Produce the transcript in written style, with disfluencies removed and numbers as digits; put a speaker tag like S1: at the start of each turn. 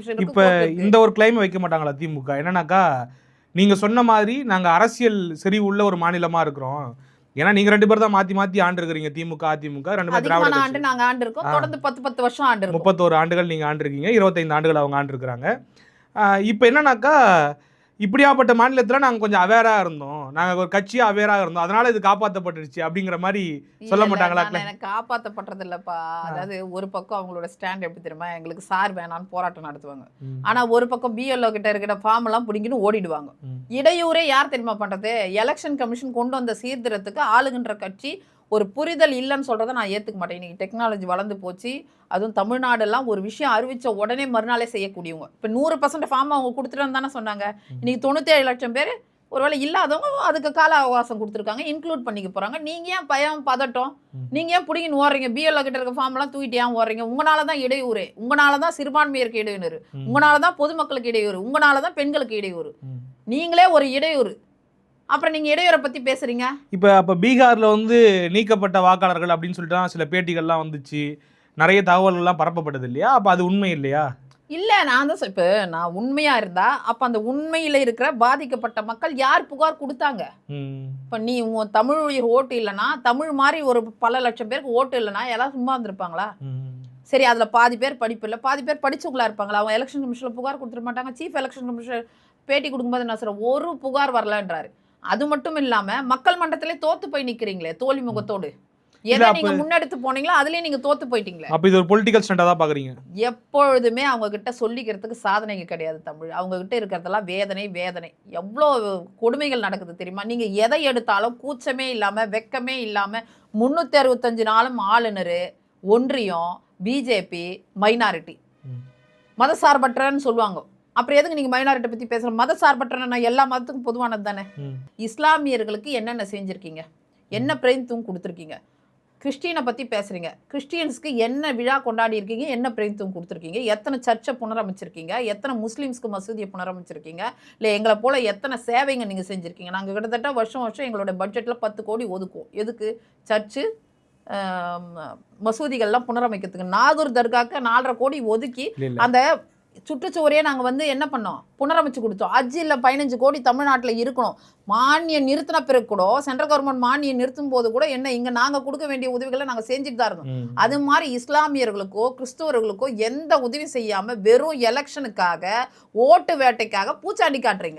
S1: Commission
S2: இப்ப இந்த ஒரு கிளைம் வைக்க மாட்டாங்களா திமுக? என்னன்னாக்கா நீங்க சொன்ன மாதிரி நாங்க அரசியல் செறிவு உள்ள ஒரு மாநிலமா இருக்கிறோம். ஏன்னா நீங்க 2 பேர் தான் மாத்தி மாத்தி ஆண்டு இருக்கிறீங்க. திமுக, அதிமுக 2 பேர் திராவிட
S1: அதிகமான
S2: கட்சி.
S1: ஆண்டு நாங்க ஆண்டு இருக்கோம். தொடர்ந்து 10 வருஷம் ஆண்டு இருக்கோம்.
S2: 31 ஆண்டுகள் நீங்க ஆண்டு இருக்கீங்க. 25 ஆண்டுகள் அவங்க ஆண்டு இருக்கிறாங்க. இப்ப என்னன்னாக்கா இப்படியாப்பட்ட மாநிலத்துல நாங்க கொஞ்சம் அவேரா இருந்தோம். நாங்க ஒரு கட்சியா அவேரா இருந்தோம். அதனால இது காப்பாத்தப்பட்டுருச்சு அப்படிங்கிற மாதிரி சொல்ல மாட்டாங்களா?
S1: எனக்கு காப்பாற்றப்பட்டது இல்லப்பா. அதாவது ஒரு பக்கம் அவங்களோட ஸ்டாண்ட் எப்படி தெரியுமா, எங்களுக்கு சார் வேணான்னு போராட்டம் நடத்துவாங்க. ஆனா ஒரு பக்கம் பிஎல்ஓ கிட்ட இருக்கிற ஃபார்ம் எல்லாம் பிடிங்கின்னு ஓடிடுவாங்க. இடையூறே யார் தெரியுமா பண்றது? எலெக்ஷன் கமிஷன் கொண்டு வந்த சீர்திருத்தத்துக்கு ஆளுகின்ற கட்சி ஒரு புரிதல் இல்லைன்னு சொல்றதை நான் ஏத்துக்க மாட்டேன். இன்னைக்கு டெக்னாலஜி வளர்ந்து போச்சு. அதுவும் தமிழ்நாடெல்லாம் ஒரு விஷயம் அறிவிச்ச உடனே மறுநாளே செய்யக்கூடியவங்க. இப்போ 100% ஃபார்ம் அவங்க கொடுத்துட்டோன்னு தானே சொன்னாங்க. இன்னைக்கு 97 லட்சம் பேர் ஒருவேளை இல்லாதவங்க அதுக்கு கால அவகாசம் கொடுத்துருக்காங்க, இன்க்ளூட் பண்ணிக்க போறாங்க. நீங்க ஏன் பயம் பதட்டம்? நீங்க ஏன் பிடிங்கின்னு ஓடுறீங்க? பிஎல்ஓ கிட்ட இருக்க ஃபார்ம் எல்லாம் தூக்கிட்டு ஏன் ஓடுறீங்க? உங்களால தான் இடையூறு, உங்களால தான் சிறுபான்மையருக்கு இடையூறு, உங்களால தான் பொதுமக்களுக்கு இடையூறு, உங்களால தான் பெண்களுக்கு இடையூறு. நீங்களே ஒரு இடையூறு, அப்புறம் நீங்க இடையூறை பத்தி பேசுறீங்க.
S2: அப்ப பீகார்ல வந்து நீக்கப்பட்ட வாக்காளர்கள் அப்படின்னு சொல்லிட்டு சில பேட்டிகள்லாம் வந்துச்சு, நிறைய தகவல்கள்லாம் பரப்பப்பட்டது இல்லையா? அப்ப அது உண்மை இல்லையா?
S1: இல்ல, நான் தான் இப்போ நான் உண்மையா இருந்தா அப்ப அந்த உண்மையில இருக்கிற பாதிக்கப்பட்ட மக்கள் யார் புகார் கொடுத்தாங்க? இப்ப நீ உன் தமிழ் ஓட்டு இல்லைன்னா, தமிழ் மாதிரி ஒரு பல லட்சம் பேருக்கு ஓட்டு இல்லைன்னா எல்லாரும் சும்மா இருந்திருப்பாங்களா? சரி, அதுல பாதி பேர் படிப்பு இல்லை, பாதி பேர் படிச்சவங்களா இருப்பாங்களா? அவங்க எலெக்ஷன் கமிஷன்ல புகார் கொடுத்துட மாட்டாங்க. சீஃப் எலெக்ஷன் கமிஷனர் பேட்டி கொடுக்கும்போது என்ன சொல்ற, ஒரு புகார் வரலன்றாரு. அது மட்டும் இல்லாம மக்கள் மன்றத்திலே தோத்து போய் நிக்கிறீங்களே தோல்வி முகத்தோடு. எதை நீங்க முன்னெடுத்து போனீங்களோ அதுலயே நீங்க தோத்து போயிட்டீங்களே.
S2: அப்ப இது ஒரு பொலிட்டிக்கல் ஸ்டண்டா தான் பாக்குறீங்க?
S1: எப்பொழுதுமே அவங்க கிட்ட சொல்லிக்கிறதுக்கு சாதனைகள் கிடையாது தமிழ். அவங்க கிட்ட இருக்கிறதெல்லாம் வேதனை வேதனை. எவ்வளோ கொடுமைகள் நடக்குது தெரியுமா? நீங்க எதை எடுத்தாலும் கூச்சமே இல்லாம வெக்கமே இல்லாம 365 நாளும் ஆளுநர், ஒன்றியம், பிஜேபி, மைனாரிட்டி, மதசார்பற்றன்னு சொல்லுவாங்க. அப்புறம் எதுக்கு நீங்க மைனாரிட்டி பத்தி பேசுற? மதசார்பற்றன்னா எல்லா மதத்துக்கும் பொதுவானது தானே. இஸ்லாமியர்களுக்கு என்னென்ன செஞ்சிருக்கீங்க? என்ன பிரதிநிதித்துவம் கொடுத்துருக்கீங்க? கிறிஸ்டியனை பற்றி பேசுகிறீங்க, கிறிஸ்டியன்ஸ்க்கு என்ன விழா கொண்டாடி இருக்கீங்க, என்ன பிரதித்துவம் கொடுத்துருக்கீங்க, எத்தனை சர்ச்சை புனரமைச்சிருக்கீங்க, எத்தனை முஸ்லீம்ஸ்க்கு மசூதியை புனரமைச்சிருக்கீங்க, இல்லை எங்களை போல் எத்தனை சேவைங்க நீங்கள் செஞ்சுருக்கீங்க? நாங்கள் கிட்டத்தட்ட வருஷம் வருஷம் எங்களோட பட்ஜெட்டில் 10 கோடி ஒதுக்குவோம். எதுக்கு? சர்ச்சு மசூதிகள்லாம் புனரமைக்கிறதுக்கு. நாகூர் தர்காவுக்கு 4.5 கோடி ஒதுக்கி அந்த சுற்றுச்சுவரையே நாங்கள் வந்து என்ன பண்ணோம், புனரமைச்சு கொடுத்தோம். அஜில் 15 கோடி தமிழ்நாட்டில் இருக்கணும். மானியம் நிறுத்தின பிறகு கூட, சென்ட்ரல் கவர்மெண்ட் மானியம் நிறுத்தும் போது கூட என்ன இங்கே நாங்கள் கொடுக்க வேண்டிய உதவிகளை நாங்கள் செஞ்சுட்டு தான் இருந்தோம். அது மாதிரி இஸ்லாமியர்களுக்கோ கிறிஸ்துவர்களுக்கோ எந்த உதவி செய்யாமல் வெறும் எலெக்ஷனுக்காக ஓட்டு வேட்டைக்காக பூச்சாண்டி காட்டுறீங்க.